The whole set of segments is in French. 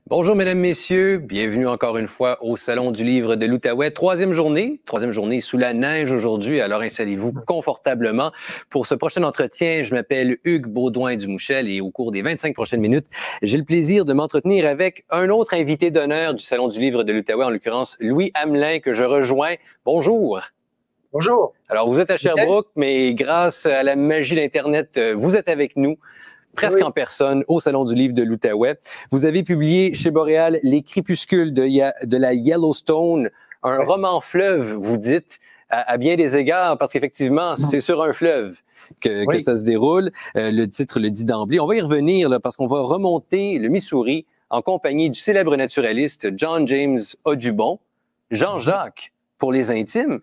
Bonjour, mesdames, messieurs. Bienvenue encore une fois au Salon du Livre de l'Outaouais. Troisième journée sous la neige aujourd'hui. Alors, installez-vous confortablement. Pour ce prochain entretien, je m'appelle Hugues Baudouin-Dumouchel et au cours des 25 prochaines minutes, j'ai le plaisir de m'entretenir avec un autre invité d'honneur du Salon du Livre de l'Outaouais, en l'occurrence Louis Hamelin, que je rejoins. Bonjour. Bonjour. Alors, vous êtes à Sherbrooke, mais grâce à la magie d'Internet, vous êtes avec nous. Presque en personne au Salon du Livre de l'Outaouais. Vous avez publié chez Boréal Les Crépuscules de la Yellowstone, un roman fleuve, vous dites, à bien des égards, parce qu'effectivement, c'est sur un fleuve que ça se déroule. Le titre le dit d'emblée. On va y revenir là, parce qu'on va remonter le Missouri en compagnie du célèbre naturaliste John James Audubon, Jean-Jacques pour les intimes,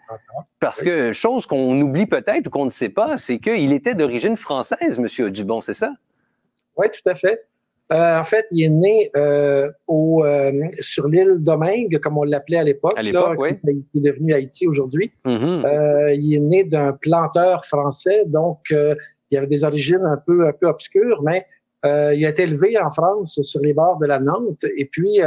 parce que chose qu'on oublie peut-être ou qu'on ne sait pas, c'est qu'il était d'origine française, Monsieur Audubon, c'est ça? Oui, tout à fait. En fait, il est né sur l'île Domingue, comme on l'appelait à l'époque, oui. qui est devenu Haïti aujourd'hui. Il est né d'un planteur français, donc il avait des origines un peu obscures, mais il a été élevé en France sur les bords de la Nantes. Et puis,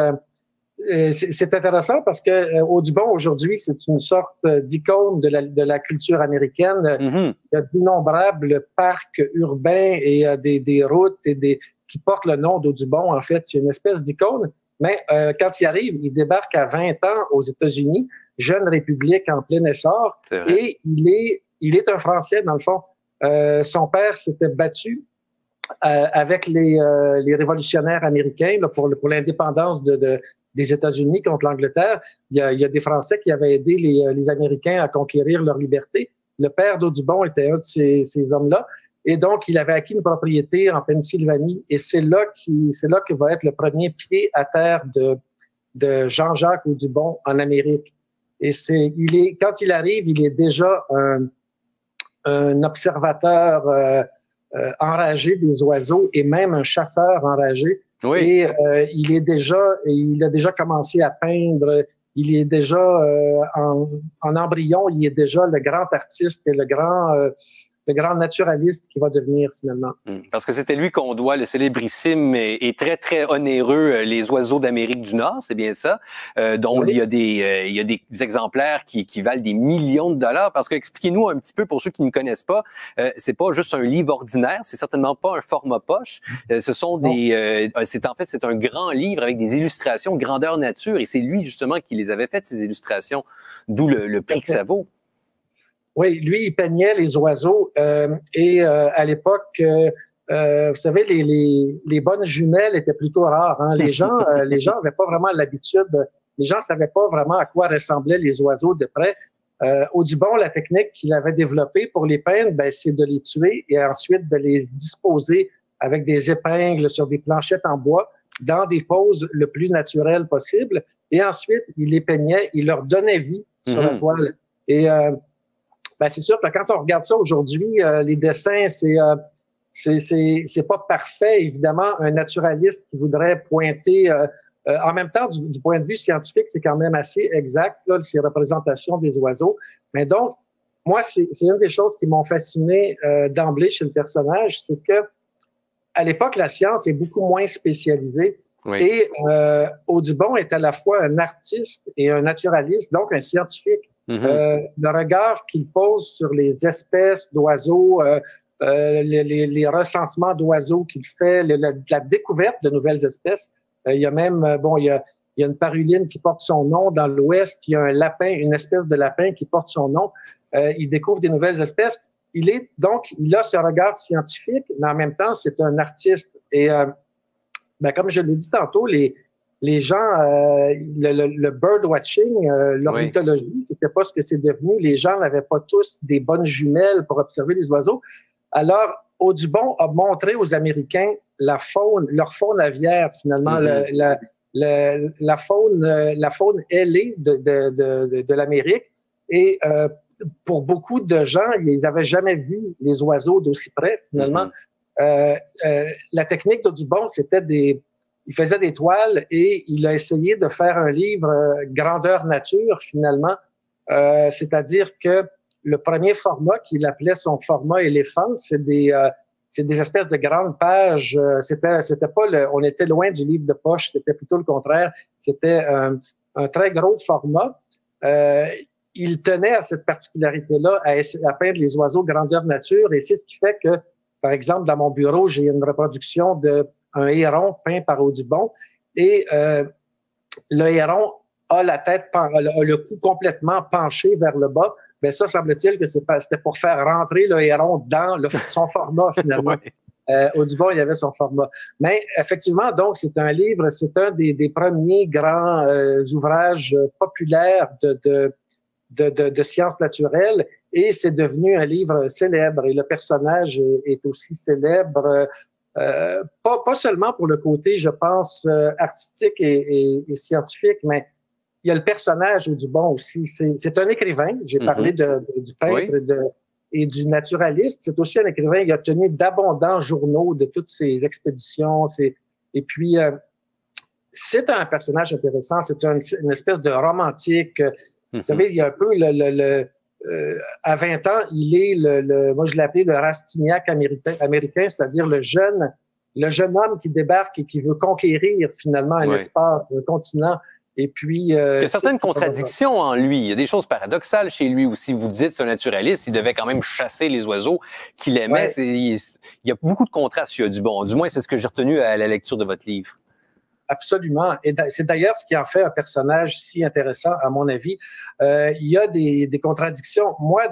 c'est intéressant parce que Audubon, aujourd'hui, c'est une sorte d'icône de la culture américaine. Il y a d'innombrables parcs urbains et des routes qui portent le nom d'Audubon. En fait, c'est une espèce d'icône. Mais quand il arrive, il débarque à 20 ans aux États-Unis, jeune république en plein essor, et il est un Français, dans le fond. Son père s'était battu avec les révolutionnaires américains là, pour l'indépendance des États-Unis contre l'Angleterre. Il y a des Français qui avaient aidé les Américains à conquérir leur liberté. Le père d'Audubon était un de ces hommes-là. Et donc, il avait acquis une propriété en Pennsylvanie. Et c'est là que va être le premier pied à terre de Jean-Jacques Audubon en Amérique. Et quand il arrive, il est déjà un observateur enragé des oiseaux et même un chasseur enragé. Oui. Et il a déjà commencé à peindre. Il est déjà en embryon. Il est déjà le grand artiste et le grand naturaliste qui va devenir finalement. Parce que c'était lui qu'on doit le célébrissime et très, très onéreux Les Oiseaux d'Amérique du Nord, c'est bien ça, dont il y a des exemplaires qui valent des millions de dollars. Parce que, expliquez-nous un petit peu, pour ceux qui ne connaissent pas, c'est pas juste un livre ordinaire, c'est certainement pas un format poche. Ce sont c'est un grand livre avec des illustrations grandeur nature, et c'est lui justement qui les avait faites, ces illustrations, d'où le prix que ça vaut. Oui, lui, il peignait les oiseaux et à l'époque, vous savez, les bonnes jumelles étaient plutôt rares. Hein? Les gens avaient pas vraiment l'habitude, les gens savaient pas vraiment à quoi ressemblaient les oiseaux de près. Audubon, la technique qu'il avait développée pour les peindre, c'est de les tuer et ensuite de les disposer avec des épingles sur des planchettes en bois dans des poses le plus naturelles possible. Et ensuite, il les peignait, il leur donnait vie sur la toile. Et c'est sûr que quand on regarde ça aujourd'hui, les dessins, c'est pas parfait. Évidemment, un naturaliste qui voudrait pointer, en même temps, du point de vue scientifique, c'est quand même assez exact, là, ces représentations des oiseaux. Mais donc, moi, c'est une des choses qui m'ont fasciné d'emblée chez le personnage, c'est que à l'époque, la science est beaucoup moins spécialisée. Oui. Et Audubon est à la fois un artiste et un naturaliste, donc un scientifique. Le regard qu'il pose sur les espèces d'oiseaux, les recensements d'oiseaux qu'il fait, la découverte de nouvelles espèces. Il y a même, il y a une paruline qui porte son nom dans l'Ouest, il y a un lapin, une espèce de lapin qui porte son nom. Il découvre des nouvelles espèces. Il a ce regard scientifique, mais en même temps, c'est un artiste. Et comme je l'ai dit tantôt, les gens, le birdwatching, l'ornithologie, c'était pas ce que c'est devenu. Les gens n'avaient pas tous des bonnes jumelles pour observer les oiseaux. Alors, Audubon a montré aux Américains leur faune aviaire, finalement, la faune ailée de l'Amérique. Et pour beaucoup de gens, ils n'avaient jamais vu les oiseaux d'aussi près, finalement. La technique d'Audubon, il faisait des toiles et il a essayé de faire un livre grandeur nature, finalement. C'est-à-dire que le premier format qu'il appelait son format éléphant, c'est des c'est des espèces de grandes pages. C'était pas on était loin du livre de poche, c'était plutôt le contraire. C'était un très gros format. Il tenait à cette particularité-là, à peindre les oiseaux grandeur nature, et c'est ce qui fait que, par exemple, dans mon bureau, j'ai une reproduction d'un héron peint par Audubon, et le héron a la tête, a le cou complètement penché vers le bas. Ben ça, semble-t-il que c'était pour faire rentrer le héron dans son format, finalement. Ouais. Audubon, il y avait son format. Mais effectivement, donc, c'est un livre, c'est un des premiers grands ouvrages populaires de sciences naturelles, et c'est devenu un livre célèbre. Et le personnage est aussi célèbre, pas seulement pour le côté, je pense, artistique et scientifique, mais il y a le personnage Audubon aussi. C'est un écrivain. J'ai parlé du peintre et du naturaliste. C'est aussi un écrivain. Il a tenu d'abondants journaux de toutes ses expéditions. Et puis, c'est un personnage intéressant. C'est une espèce de romantique. Vous savez, il y a un peu à 20 ans, il est moi je l'ai appelé le Rastignac américain, c'est-à-dire le jeune homme qui débarque et qui veut conquérir finalement un espace, un continent. Et puis, il y a certaines contradictions en lui. Il y a des choses paradoxales chez lui aussi. Vous dites, c'est un naturaliste, il devait quand même chasser les oiseaux qu'il aimait. Ouais. Il y a beaucoup de contrastes chez Audubon. Du moins, c'est ce que j'ai retenu à la lecture de votre livre. Absolument. Et c'est d'ailleurs ce qui en fait un personnage si intéressant, à mon avis. Il y a des contradictions. Moi,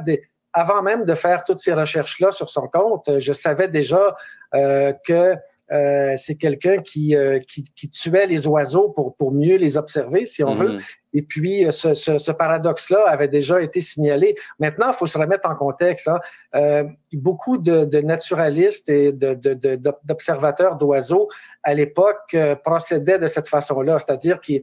avant même de faire toutes ces recherches-là sur son compte, je savais déjà que c'est quelqu'un qui tuait les oiseaux pour mieux les observer, si on veut. Et puis, ce paradoxe-là avait déjà été signalé. Maintenant, il faut se remettre en contexte. Beaucoup de naturalistes et d'observateurs d'oiseaux, à l'époque, procédaient de cette façon-là. C'est-à-dire qu'ils,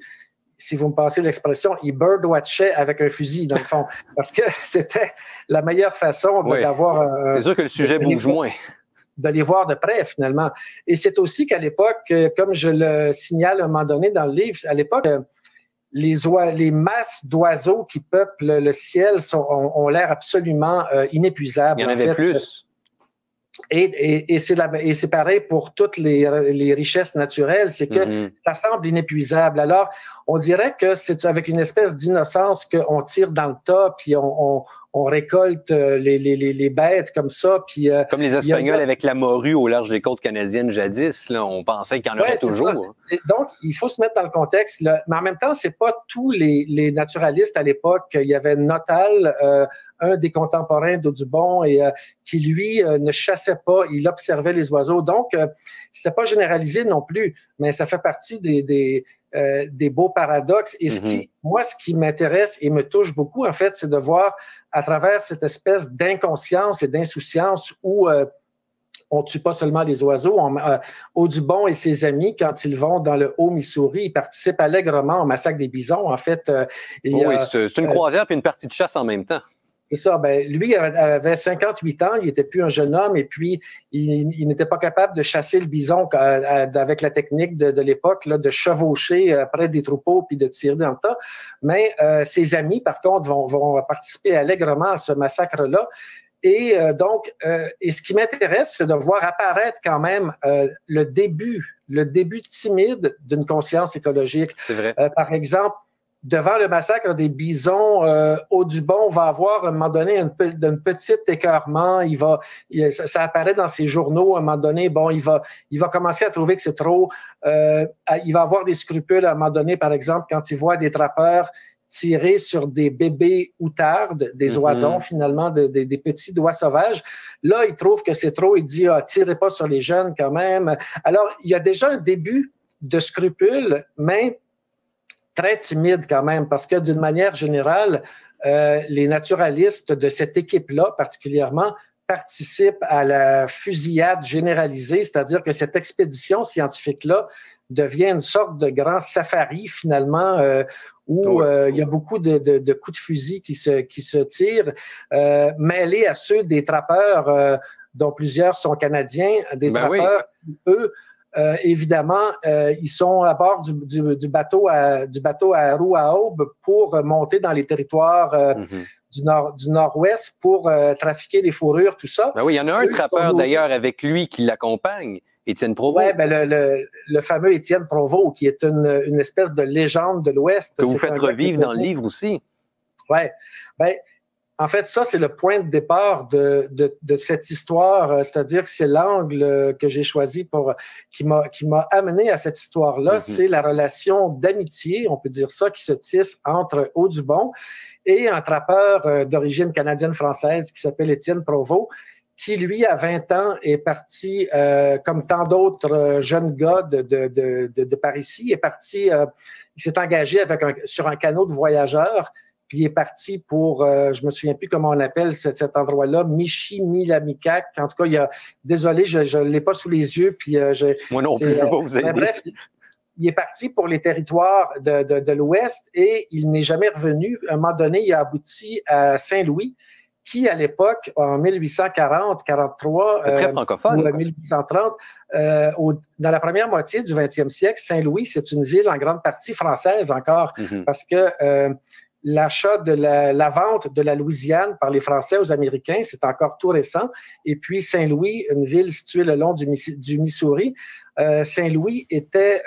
si vous me passez l'expression, ils birdwatchaient avec un fusil, dans le fond. Parce que c'était la meilleure façon d'avoir... c'est sûr que le sujet bouge moins. De les voir de près, finalement. Et c'est aussi qu'à l'époque, comme je le signale à un moment donné dans le livre, à l'époque, les masses d'oiseaux qui peuplent le ciel ont l'air absolument inépuisables. Il y en avait plus. Et c'est pareil pour toutes les richesses naturelles, c'est que ça semble inépuisable. Alors, on dirait que c'est avec une espèce d'innocence qu'on tire dans le tas, puis on récolte les bêtes comme ça. Puis, comme les Espagnols avec la morue au large des côtes canadiennes jadis, là, on pensait qu'il y en aurait toujours. Donc, il faut se mettre dans le contexte. Là. Mais en même temps, c'est pas tous les naturalistes à l'époque. Il y avait Notal, un des contemporains d'Audubon, et qui, lui, ne chassait pas, il observait les oiseaux. Donc, c'était pas généralisé non plus, mais ça fait partie des beaux paradoxes. Et moi, ce qui m'intéresse et me touche beaucoup, en fait, c'est de voir à travers cette espèce d'inconscience et d'insouciance où on tue pas seulement les oiseaux. Audubon et ses amis, quand ils vont dans le Haut-Missouri, ils participent allègrement au massacre des bisons, en fait. Oui, c'est une croisière puis une partie de chasse en même temps. C'est ça. Ben, lui avait 58 ans, il était plus un jeune homme, et puis il n'était pas capable de chasser le bison avec la technique de l'époque, là, de chevaucher près des troupeaux puis de tirer dans le tas. Mais ses amis, par contre, vont participer allègrement à ce massacre-là. Et donc, ce qui m'intéresse, c'est de voir apparaître quand même le début timide d'une conscience écologique. C'est vrai. Par exemple, devant le massacre des bisons, Audubon va avoir à un moment donné un petit écœurement. Ça apparaît dans ses journaux à un moment donné. Bon, il va commencer à trouver que c'est trop. Il va avoir des scrupules à un moment donné, par exemple, quand il voit des trappeurs tirer sur des bébés outardes, des oisons finalement, des petits doigts sauvages. Là, il trouve que c'est trop. Il dit, tirez pas sur les jeunes quand même. Alors, il y a déjà un début de scrupules, mais très timide quand même, parce que d'une manière générale, les naturalistes de cette équipe-là, particulièrement, participent à la fusillade généralisée, c'est-à-dire que cette expédition scientifique-là devient une sorte de grand safari, finalement, où il y a beaucoup de coups de fusil qui se tirent, mêlés à ceux des trappeurs, dont plusieurs sont canadiens, des trappeurs qui, eux, évidemment, ils sont à bord du bateau à roue à aube pour monter dans les territoires du nord-ouest pour trafiquer les fourrures, tout ça. Ben oui, il y en a un trappeur d'ailleurs avec lui qui l'accompagne, Étienne Provost. Oui, ben le fameux Étienne Provost, qui est une espèce de légende de l'Ouest. Que vous faites revivre dans le livre aussi. Oui. Ben, en fait, ça, c'est le point de départ de cette histoire, c'est-à-dire que c'est l'angle que j'ai choisi qui m'a amené à cette histoire-là. C'est la relation d'amitié, on peut dire ça, qui se tisse entre Audubon et un trappeur d'origine canadienne-française qui s'appelle Étienne Provost, qui, lui, à 20 ans, est parti, comme tant d'autres jeunes gars de par ici, il s'est engagé sur un canot de voyageurs. Puis il est parti pour, je me souviens plus comment on appelle cet endroit-là, Michilimackinac. En tout cas, désolé, je l'ai pas sous les yeux. Puis moi non plus, je ne vais pas vous aider. Bref, il est parti pour les territoires de l'Ouest et il n'est jamais revenu. À un moment donné, il a abouti à Saint-Louis, qui à l'époque, en 1840-43, très francophone, ou 1830, dans la première moitié du 20e siècle, Saint-Louis, c'est une ville en grande partie française encore, parce que l'achat de la vente de la Louisiane par les Français aux Américains, c'est encore tout récent. Et puis Saint-Louis, une ville située le long du Missouri, Saint-Louis était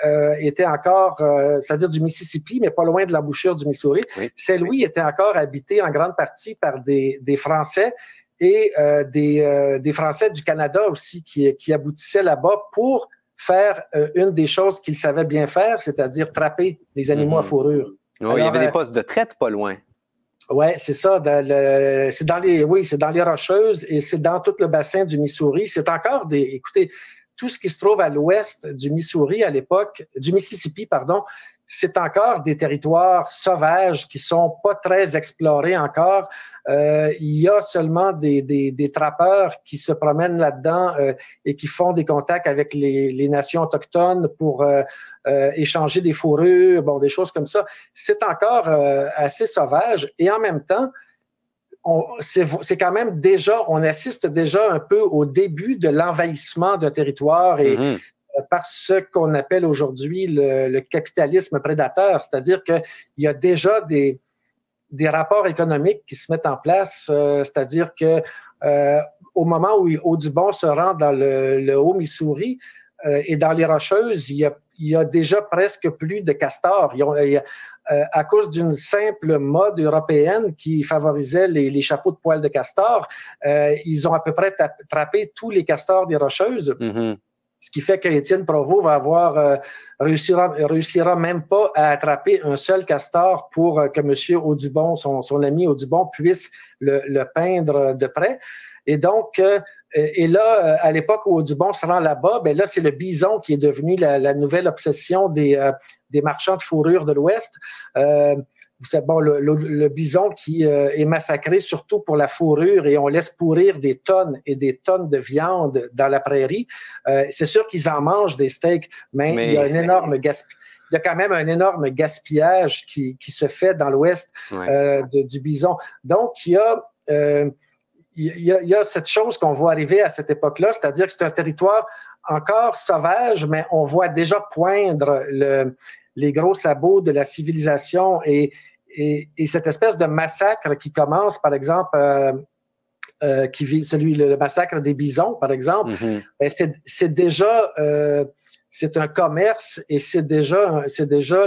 encore, c'est-à-dire du Mississippi, mais pas loin de l'embouchure du Missouri. Oui. Saint-Louis était encore habité en grande partie par des Français et des Français du Canada aussi qui aboutissaient là-bas pour faire une des choses qu'ils savaient bien faire, c'est-à-dire trapper les animaux à fourrure. Oui, alors, il y avait des postes de traite pas loin. Oui, c'est ça. C'est dans les Rocheuses et c'est dans tout le bassin du Missouri. C'est encore écoutez, tout ce qui se trouve à l'ouest du Missouri à l'époque, du Mississippi, pardon, c'est encore des territoires sauvages qui sont pas très explorés encore. Il y a seulement des trappeurs qui se promènent là-dedans et qui font des contacts avec les nations autochtones pour échanger des fourrures, bon, des choses comme ça. C'est encore assez sauvage et en même temps, c'est quand même déjà, on assiste déjà un peu au début de l'envahissement d'un territoire et par ce qu'on appelle aujourd'hui le capitalisme prédateur, c'est-à-dire qu'il y a déjà des rapports économiques qui se mettent en place, c'est-à-dire que au moment où Audubon se rend dans le Haut-Missouri et dans les Rocheuses, il y a déjà presque plus de castors. À cause d'une simple mode européenne qui favorisait les chapeaux de poils de castor, ils ont à peu près trappé tous les castors des Rocheuses. Ce qui fait qu'Étienne Provost va réussira même pas à attraper un seul castor pour que M. Audubon, son ami Audubon, puisse le peindre de près. Et donc, et là, à l'époque où Audubon se rend là-bas, ben là, c'est le bison qui est devenu la nouvelle obsession des marchands de fourrure de l'Ouest. Vous savez, bon, le bison qui est massacré surtout pour la fourrure et on laisse pourrir des tonnes et des tonnes de viande dans la prairie. C'est sûr qu'ils en mangent des steaks, mais il y a un énorme gaspillage. Il y a quand même un énorme gaspillage qui se fait dans l'Ouest du bison. Donc, il y a cette chose qu'on voit arriver à cette époque-là, c'est-à-dire que c'est un territoire encore sauvage, mais on voit déjà poindre les gros sabots de la civilisation et cette espèce de massacre qui commence, par exemple, le massacre des bisons, par exemple, ben c'est déjà c'est un commerce et c'est déjà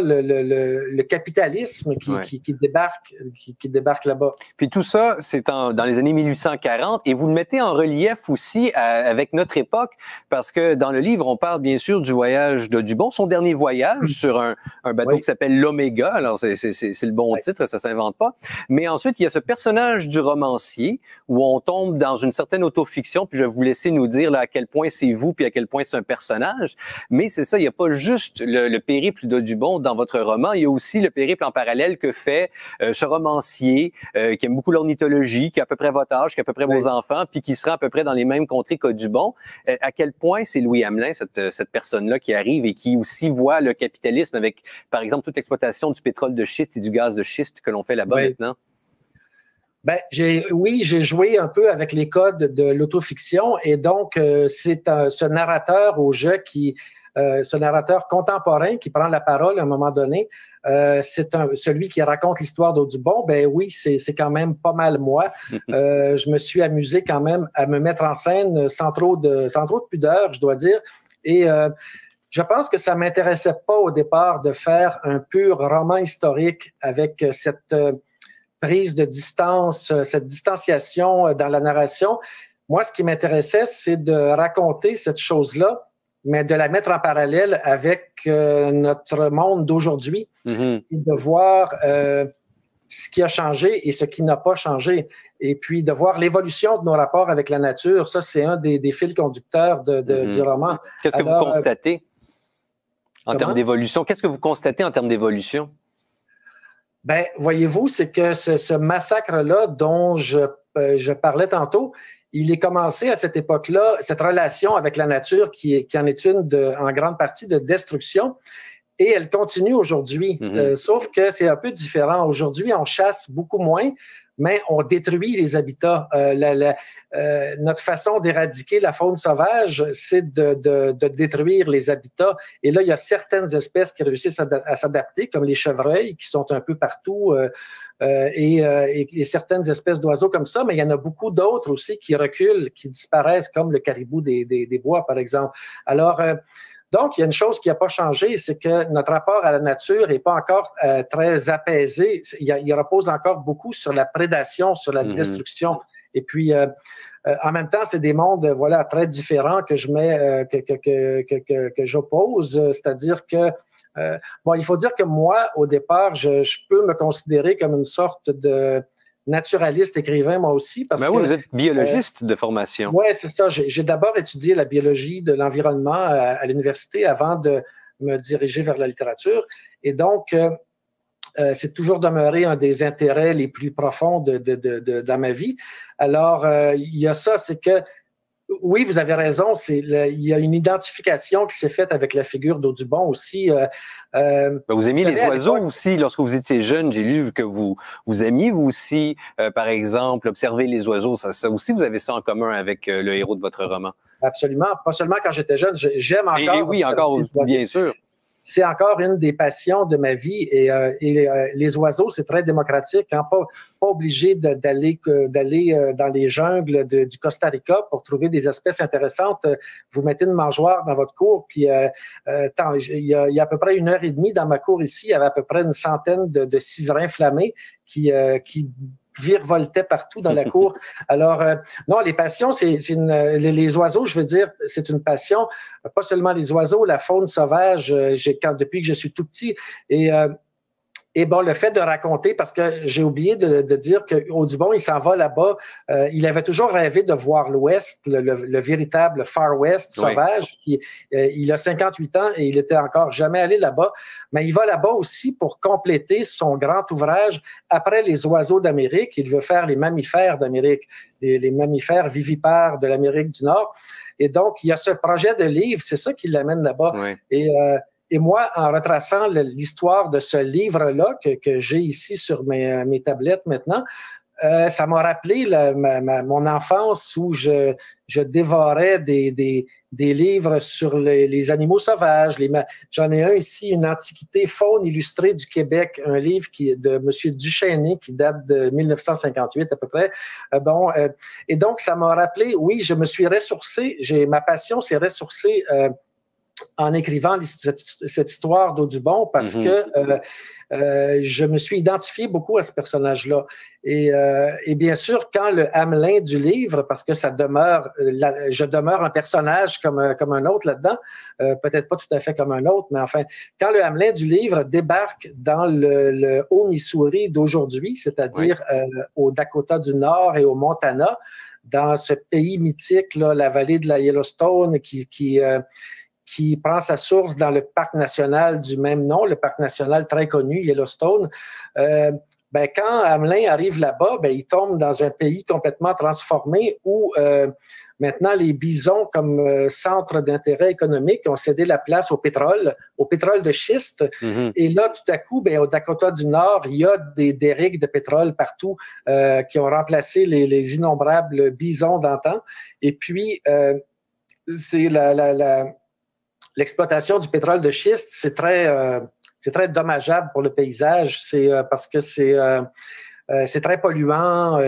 le capitalisme qui débarque là-bas. Puis tout ça, c'est dans les années 1840 et vous le mettez en relief aussi avec notre époque parce que dans le livre, on parle bien sûr du voyage d'Audubon, son dernier voyage sur un bateau qui s'appelle l'Oméga. Alors c'est le bon titre, ça s'invente pas. Mais ensuite, il y a ce personnage du romancier où on tombe dans une certaine autofiction. Puis je vais vous laisser nous dire là, à quel point c'est vous puis à quel point c'est un personnage. Mais c'est ça, il n'y a pas juste le périple d'Audubon dans votre roman, il y a aussi le périple en parallèle que fait ce romancier qui aime beaucoup l'ornithologie, qui a à peu près votre âge, qui a à peu près vos enfants, puis qui sera à peu près dans les mêmes contrées qu'Audubon. À quel point c'est Louis Hamelin, cette personne-là qui arrive et qui aussi voit le capitalisme avec, par exemple, toute l'exploitation du pétrole de schiste et du gaz de schiste que l'on fait là-bas maintenant? Ben, j'ai joué un peu avec les codes de l'autofiction et donc c'est ce narrateur au jeu qui ce narrateur contemporain qui prend la parole à un moment donné, c'est celui qui raconte l'histoire d'Audubon. Ben oui, c'est quand même pas mal moi. Je me suis amusé quand même à me mettre en scène sans trop de pudeur, je dois dire. Et je pense que ça m'intéressait pas au départ de faire un pur roman historique avec cette prise de distance, cette distanciation dans la narration. Moi, ce qui m'intéressait, c'est de raconter cette chose-là, mais de la mettre en parallèle avec notre monde d'aujourd'hui et de voir ce qui a changé et ce qui n'a pas changé. Et puis de voir l'évolution de nos rapports avec la nature. Ça, c'est un des fils conducteurs du roman. Qu'est-ce que vous constatez en termes d'évolution? Qu'est-ce que vous constatez en termes d'évolution? Ben, voyez-vous, c'est que ce massacre-là dont je parlais tantôt, il est commencé à cette époque-là, cette relation avec la nature qui en est une en grande partie de destruction, et elle continue aujourd'hui. Sauf que c'est un peu différent. Aujourd'hui, on chasse beaucoup moins, mais on détruit les habitats. Notre façon d'éradiquer la faune sauvage, c'est de détruire les habitats. Et là, il y a certaines espèces qui réussissent à s'adapter, comme les chevreuils, qui sont un peu partout, et certaines espèces d'oiseaux comme ça, mais il y en a beaucoup d'autres aussi qui reculent, qui disparaissent, comme le caribou des bois, par exemple. Alors, donc, il y a une chose qui n'a pas changé, c'est que notre rapport à la nature n'est pas encore très apaisé. Il repose encore beaucoup sur la prédation, sur la destruction. Et puis, en même temps, c'est des mondes, voilà, très différents que je mets, que j'oppose. C'est-à-dire que, bon, il faut dire que moi, au départ, je peux me considérer comme une sorte de naturaliste écrivain, moi aussi. Parce que vous êtes biologiste de formation. Oui, c'est ça. J'ai d'abord étudié la biologie de l'environnement à l'université avant de me diriger vers la littérature. Et donc, c'est toujours demeuré un des intérêts les plus profonds dans ma vie. Alors, il y a ça, c'est que oui, vous avez raison. Il y a une identification qui s'est faite avec la figure d'Audubon aussi. Vous aimiez les oiseaux aussi. Lorsque vous étiez jeune, j'ai lu que vous aimiez vous aussi, par exemple, observer les oiseaux. Ça aussi, vous avez ça en commun avec le héros de votre roman. Absolument. Pas seulement quand j'étais jeune. J'aime encore. Et oui, encore, bien sûr. C'est encore une des passions de ma vie et les oiseaux, c'est très démocratique. Hein? Pas obligé d'aller dans les jungles du Costa Rica pour trouver des espèces intéressantes. Vous mettez une mangeoire dans votre cour, puis il y a à peu près 1h30 dans ma cour ici, il y avait à peu près une centaine de ciserins flammés qui virevoltaient partout dans la cour. Alors, non, les passions, les oiseaux, je veux dire, c'est une passion. Pas seulement les oiseaux, la faune sauvage, depuis que je suis tout petit. Et bon, le fait de raconter, parce que j'ai oublié de dire qu'Audubon, il s'en va là-bas. Il avait toujours rêvé de voir l'Ouest, le véritable Far West sauvage. Il a 58 ans et il était encore jamais allé là-bas. Mais il va là-bas aussi pour compléter son grand ouvrage. Après les oiseaux d'Amérique, il veut faire les mammifères d'Amérique, les mammifères vivipares de l'Amérique du Nord. Et donc, il y a ce projet de livre, c'est ça qui l'amène là-bas. Oui. Et moi, en retraçant l'histoire de ce livre-là que j'ai ici sur mes tablettes maintenant, ça m'a rappelé mon enfance où je dévorais des livres sur les animaux sauvages. J'en ai un ici, une antiquité faune illustrée du Québec, un livre de M. Duchesnay qui date de 1958 à peu près. Et donc, ça m'a rappelé, oui, je me suis ressourcé, ma passion s'est ressourcée en écrivant cette histoire d'Audubon parce que je me suis identifié beaucoup à ce personnage-là. Et bien sûr, quand le Hamelin du livre, parce que je demeure un personnage comme un autre là-dedans, peut-être pas tout à fait comme un autre, mais enfin, quand le Hamelin du livre débarque dans le Haut-Missouri d'aujourd'hui, c'est-à-dire au Dakota du Nord et au Montana, dans ce pays mythique, là, la vallée de la Yellowstone qui prend sa source dans le parc national du même nom, le parc national très connu, Yellowstone. Quand Hamelin arrive là-bas, il tombe dans un pays complètement transformé où maintenant les bisons comme centre d'intérêt économique ont cédé la place au pétrole de schiste. Et là, tout à coup, au Dakota du Nord, il y a des rigues de pétrole partout qui ont remplacé les innombrables bisons d'antan. Et puis, c'est l'exploitation du pétrole de schiste, c'est très dommageable pour le paysage. C'est parce que c'est très polluant.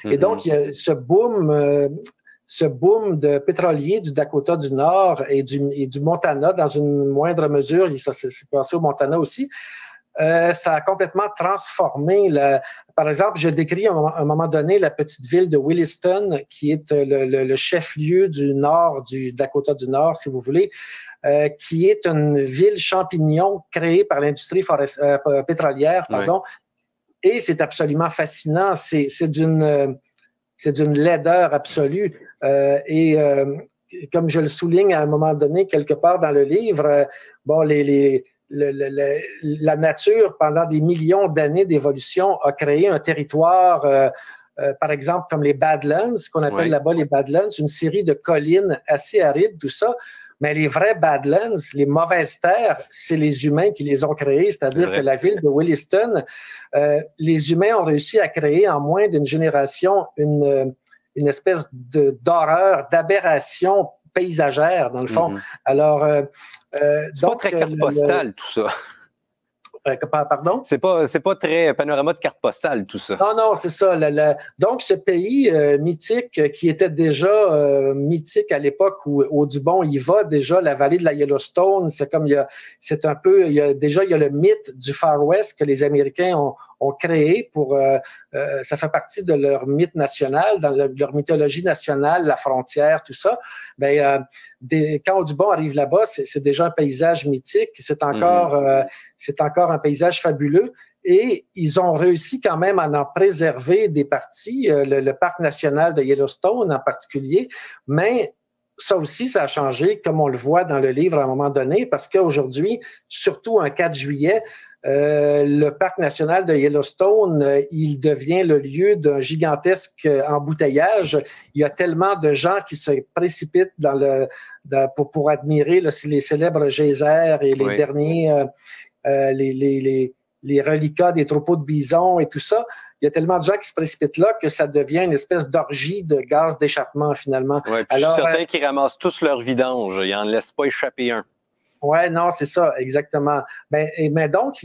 Et donc, il y a ce boom de pétroliers du Dakota du Nord et du Montana, dans une moindre mesure, ça s'est passé au Montana aussi. Ça a complètement transformé. Par exemple, je décris à un moment donné la petite ville de Williston, qui est le chef-lieu du nord du Dakota du Nord, si vous voulez, qui est une ville champignon créée par l'industrie pétrolière, pardon. Ouais. Et c'est absolument fascinant. C'est d'une laideur absolue. Comme je le souligne à un moment donné, quelque part dans le livre, bon, la nature, pendant des millions d'années d'évolution, a créé un territoire, par exemple, comme les Badlands, qu'on appelle là-bas les Badlands, une série de collines assez arides, tout ça. Mais les vrais Badlands, les mauvaises terres, c'est les humains qui les ont créées, c'est-à-dire que la ville de Williston, les humains ont réussi à créer en moins d'une génération une espèce d'horreur, d'aberration paysagère, dans le fond. Alors, c'est pas très carte postale, tout ça. Pardon? C'est pas très panorama de carte postale, tout ça. Non, c'est ça. Donc, ce pays mythique qui était déjà mythique à l'époque où Audubon y va, déjà, la vallée de la Yellowstone, c'est comme il y a le mythe du Far West que les Américains ont créé pour ça fait partie de leur mythe national, dans leur mythologie nationale, la frontière, tout ça. Ben quand Audubon arrive là-bas, c'est déjà un paysage mythique, c'est encore un paysage fabuleux. Et ils ont réussi quand même à en préserver des parties, le parc national de Yellowstone en particulier, mais ça aussi, ça a changé, comme on le voit dans le livre à un moment donné, parce qu'aujourd'hui, surtout un 4 juillet, le parc national de Yellowstone, il devient le lieu d'un gigantesque embouteillage. Il y a tellement de gens qui se précipitent pour admirer les célèbres geysers et les derniers, les reliquats des troupeaux de bisons et tout ça. Il y a tellement de gens qui se précipitent là que ça devient une espèce d'orgie de gaz d'échappement, finalement. Oui, puis alors, certains qui ramassent tous leur vidange. Ils n'en laissent pas échapper un. Oui, non, c'est ça, exactement. Mais donc,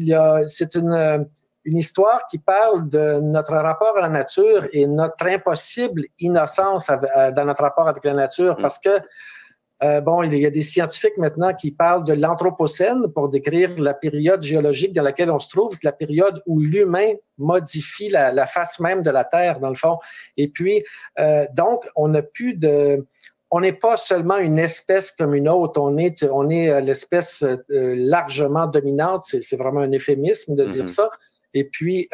c'est une histoire qui parle de notre rapport à la nature et notre impossible innocence dans notre rapport avec la nature, parce que il y a des scientifiques maintenant qui parlent de l'Anthropocène pour décrire la période géologique dans laquelle on se trouve. C'est la période où l'humain modifie la face même de la Terre, dans le fond. Et puis, donc, on n'est pas seulement une espèce comme une autre, on est l'espèce largement dominante. C'est vraiment un euphémisme de dire ça. Et puis,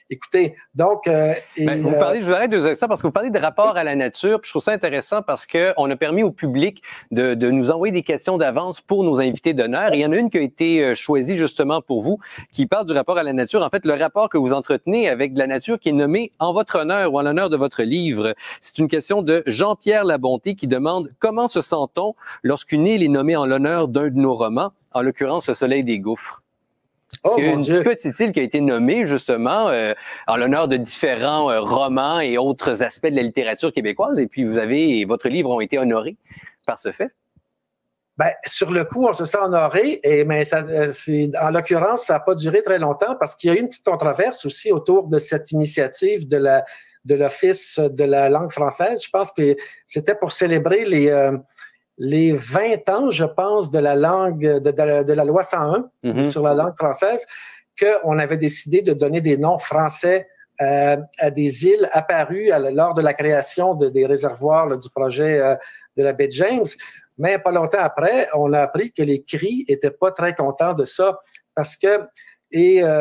écoutez, donc... je vous arrête de dire ça parce que vous parlez de rapport à la nature, puis je trouve ça intéressant parce qu'on a permis au public de nous envoyer des questions d'avance pour nos invités d'honneur. Et il y en a une qui a été choisie justement pour vous, qui parle du rapport à la nature. En fait, le rapport que vous entretenez avec la nature qui est nommé en votre honneur ou en l'honneur de votre livre. C'est une question de Jean-Pierre Labonté qui demande « Comment se sent-on lorsqu'une île est nommée en l'honneur d'un de nos romans, en l'occurrence Le Soleil des Gouffres ». Parce qu'il y a une petite île qui a été nommée justement en l'honneur de différents romans et autres aspects de la littérature québécoise. Et puis votre livre ont été honorés par ce fait. Sur le coup, on se sent honoré, mais en l'occurrence, ça n'a pas duré très longtemps parce qu'il y a eu une petite controverse aussi autour de cette initiative de l'Office de la langue française. Je pense que c'était pour célébrer les 20 ans, je pense, de la langue, de la loi 101 sur la langue française, qu'on avait décidé de donner des noms français à des îles apparues lors de la création des réservoirs du projet de la baie de James. Mais pas longtemps après, on a appris que les Cris n'étaient pas très contents de ça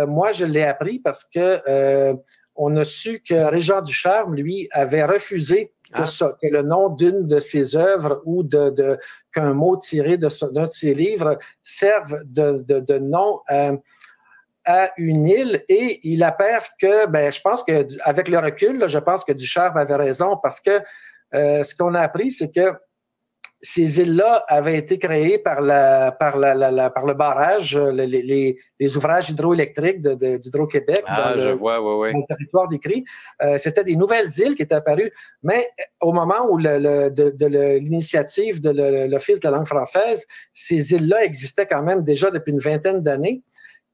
moi, je l'ai appris parce que on a su que Régent Ducharme, lui, avait refusé que le nom d'une de ses œuvres ou qu'un mot tiré d'un de ses livres serve de nom à une île. Et il apparaît que, je pense qu'avec le recul, je pense que Ducharme avait raison parce que ce qu'on a appris, c'est que ces îles-là avaient été créées par le barrage, les ouvrages hydroélectriques d'Hydro-Québec dans le territoire des Cris. C'était des nouvelles îles qui étaient apparues, mais au moment où l'initiative de l'Office de la langue française, ces îles-là existaient quand même déjà depuis une vingtaine d'années.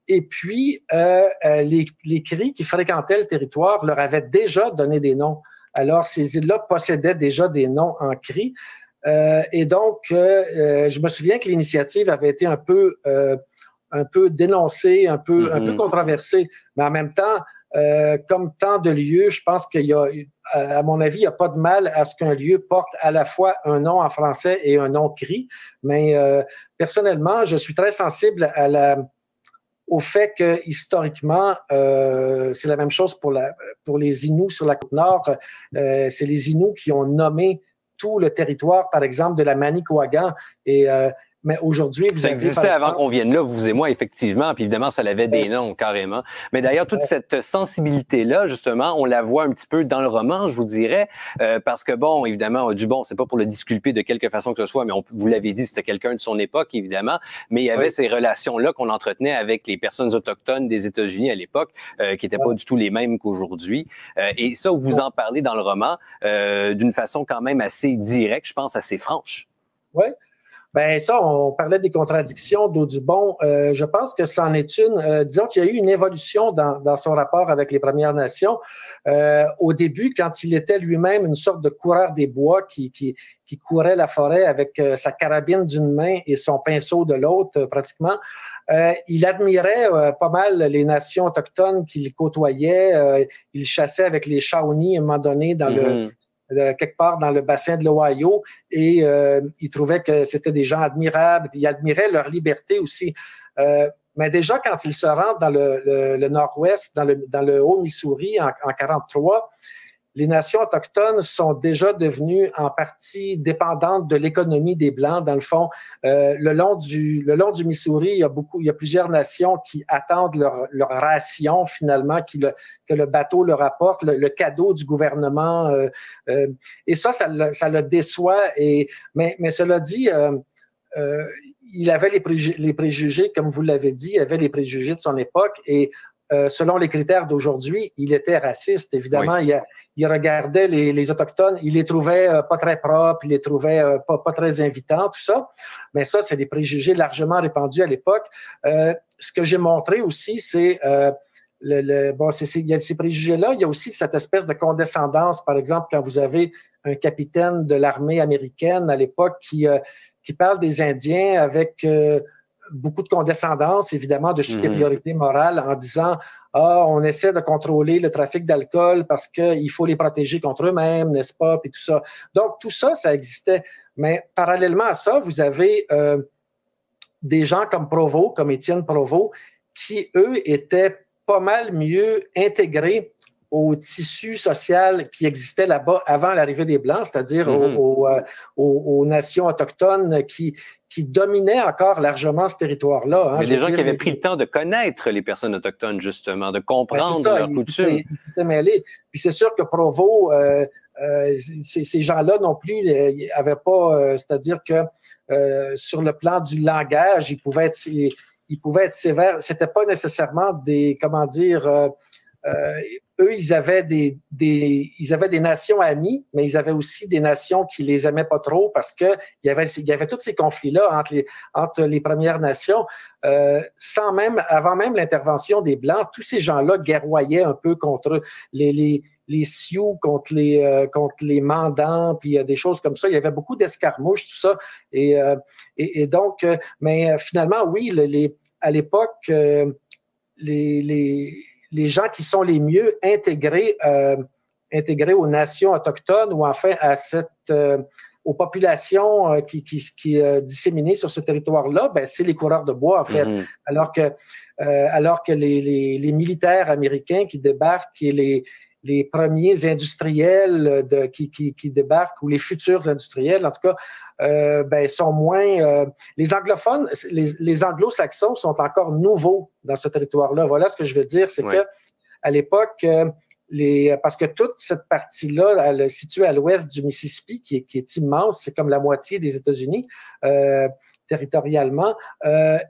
Et puis, les Cris qui fréquentaient le territoire leur avaient déjà donné des noms. Alors, ces îles-là possédaient déjà des noms en Cris. Et donc, je me souviens que l'initiative avait été un peu dénoncée, un peu controversée. Mais en même temps, comme tant de lieux, je pense qu'il y a, à mon avis, il n'y a pas de mal à ce qu'un lieu porte à la fois un nom en français et un nom cri. Mais personnellement, je suis très sensible au fait que historiquement, c'est la même chose pour les Inuits sur la Côte-Nord. C'est les Inuits qui ont nommé tout le territoire, par exemple, de la Manicouagan. Mais aujourd'hui, ça existait avant qu'on vienne là, vous et moi, effectivement. Puis évidemment, ça avait des noms, carrément. Mais d'ailleurs, toute cette sensibilité-là, justement, on la voit un petit peu dans le roman, je vous dirais. Parce que, bon, évidemment, Dubon, c'est pas pour le disculper de quelque façon que ce soit, mais vous l'avez dit, c'était quelqu'un de son époque, évidemment. Mais il y avait ces relations-là qu'on entretenait avec les personnes autochtones des États-Unis à l'époque, qui n'étaient pas du tout les mêmes qu'aujourd'hui. Et ça, vous en parlez dans le roman d'une façon quand même assez directe, je pense, assez franche. Oui. Ben ça, on parlait des contradictions d'Audubon. Je pense que c'en est une. Disons qu'il y a eu une évolution dans son rapport avec les Premières Nations. Au début, quand il était lui-même une sorte de coureur des bois qui courait la forêt avec sa carabine d'une main et son pinceau de l'autre, pratiquement, il admirait pas mal les nations autochtones qu'il côtoyait. Il chassait avec les Shawnee à un moment donné dans quelque part dans le bassin de l'Ohio, et il trouvait que c'était des gens admirables. Il admirait leur liberté aussi. Mais déjà, quand il se rend dans le nord-ouest, dans le Haut-Missouri, en 1943, les nations autochtones sont déjà devenues en partie dépendantes de l'économie des Blancs. Dans le fond, le long du Missouri, il y a plusieurs nations qui attendent leur ration, finalement, que le bateau leur apporte, le cadeau du gouvernement. Et ça le déçoit. Mais cela dit, il avait les préjugés, comme vous l'avez dit, il avait les préjugés de son époque, et selon les critères d'aujourd'hui, il était raciste. Évidemment, oui. Il regardait les Autochtones, il les trouvait pas très propres, il les trouvait pas très invitants, tout ça. Mais ça, c'est des préjugés largement répandus à l'époque. Ce que j'ai montré aussi, c'est il y a ces préjugés-là, il y a aussi cette espèce de condescendance. Par exemple, quand vous avez un capitaine de l'armée américaine à l'époque qui parle des Indiens avec beaucoup de condescendance, évidemment, de supériorité morale, en disant « Ah, on essaie de contrôler le trafic d'alcool parce qu'il faut les protéger contre eux-mêmes, n'est-ce pas? » Puis tout ça. Donc, tout ça, ça existait. Mais parallèlement à ça, vous avez des gens comme Provost, comme Étienne Provost, qui, eux, étaient pas mal mieux intégrés au tissu social qui existait là-bas avant l'arrivée des Blancs, c'est-à-dire aux nations autochtones qui dominaient encore largement ce territoire-là. Mais des gens qui avaient pris le temps de connaître les personnes autochtones, justement, de comprendre leurs coutumes. Ils s'étaient mêlés. Puis c'est sûr que Provost, ces gens-là non plus n'avaient pas... c'est-à-dire que sur le plan du langage, ils pouvaient être sévères. C'était pas nécessairement des... Comment dire... eux, ils avaient des nations amies, mais ils avaient aussi des nations qui les aimaient pas trop parce que il y avait tous ces conflits-là entre les Premières Nations. Avant même l'intervention des Blancs, tous ces gens-là guerroyaient un peu contre les Sioux, contre les Mandants, puis des choses comme ça. Il y avait beaucoup d'escarmouches, tout ça. Et donc, mais finalement, oui, à l'époque, les gens qui sont les mieux intégrés aux nations autochtones ou enfin aux populations qui disséminées sur ce territoire-là, ben c'est les coureurs de bois en fait. Alors que les militaires américains qui débarquent et les premiers industriels qui débarquent ou les futurs industriels, en tout cas, sont moins... les anglophones, les anglo-saxons sont encore nouveaux dans ce territoire-là. Voilà ce que je veux dire, c'est que à l'époque, parce que toute cette partie-là, elle est située à l'ouest du Mississippi, qui est immense, c'est comme la moitié des États-Unis, territorialement,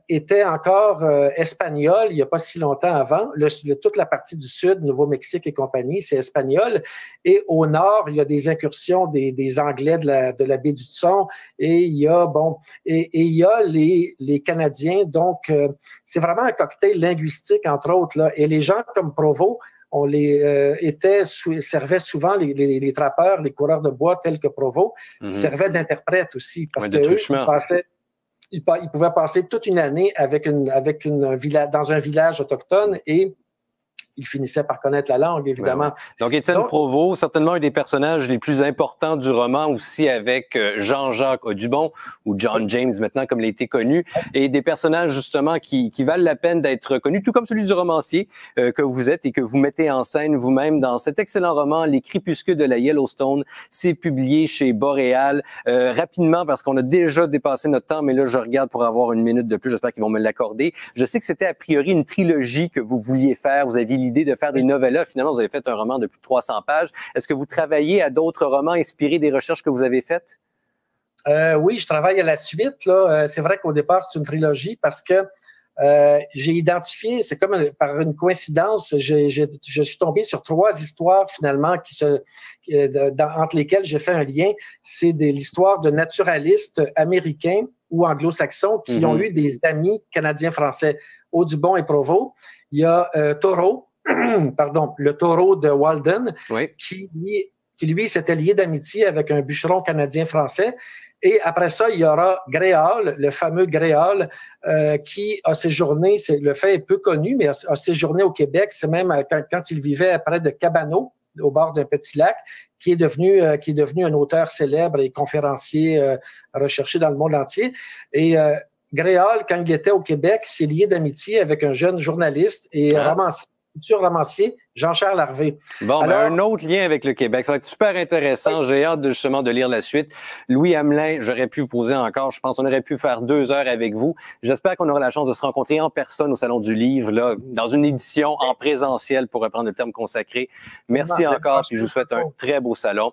était encore espagnole il n'y a pas si longtemps avant. Toute la partie du sud, Nouveau-Mexique et compagnie, c'est espagnol. Et au nord, il y a des incursions des Anglais de la baie d'Hudson. Et il y a, il y a les Canadiens. Donc, c'est vraiment un cocktail linguistique, entre autres, là. Et les gens comme Provo, on servait souvent les trappeurs, les coureurs de bois tels que Provo, servaient d'interprètes aussi. Parce que ils pouvaient passer toute une année dans un village autochtone et il finissait par connaître la langue, évidemment. Donc, Étienne Provost, certainement un des personnages les plus importants du roman, aussi avec Jean-Jacques Audubon, ou John James maintenant, comme il a été connu, et des personnages, justement, qui valent la peine d'être connus, tout comme celui du romancier que vous êtes et que vous mettez en scène vous-même dans cet excellent roman, Les Crépuscules de la Yellowstone. C'est publié chez Boréal. Rapidement, parce qu'on a déjà dépassé notre temps, mais là, je regarde pour avoir une minute de plus. J'espère qu'ils vont me l'accorder. Je sais que c'était a priori une trilogie que vous vouliez faire. Vous aviez l'idée de faire des novellas. Finalement, vous avez fait un roman de plus de 300 pages. Est-ce que vous travaillez à d'autres romans inspirés des recherches que vous avez faites? Oui, je travaille à la suite. C'est vrai qu'au départ, c'est une trilogie parce que j'ai identifié, c'est comme par une coïncidence, je suis tombé sur 3 histoires finalement entre lesquelles j'ai fait un lien. C'est l'histoire de naturalistes américains ou anglo-saxons qui ont eu des amis canadiens-français, Audubon et Provost. Il y a Thoreau, le Taureau de Walden, qui lui s'était lié d'amitié avec un bûcheron canadien-français. Et après ça, il y aura Gréal, le fameux Gréal, qui a séjourné, le fait est peu connu, mais a séjourné au Québec. C'est même quand il vivait près de Cabano, au bord d'un petit lac, qui est devenu un auteur célèbre et conférencier recherché dans le monde entier. Et Gréal, quand il était au Québec, s'est lié d'amitié avec un jeune journaliste et futur romancier, Jean-Charles Harvey. Bon, alors, un autre lien avec le Québec. Ça va être super intéressant. J'ai hâte justement de lire la suite. Louis Hamelin, j'aurais pu vous poser encore, je pense qu'on aurait pu faire 2 heures avec vous. J'espère qu'on aura la chance de se rencontrer en personne au Salon du Livre, là, dans une édition en présentiel, pour reprendre le terme consacré. Merci encore, puis je vous souhaite un très beau salon.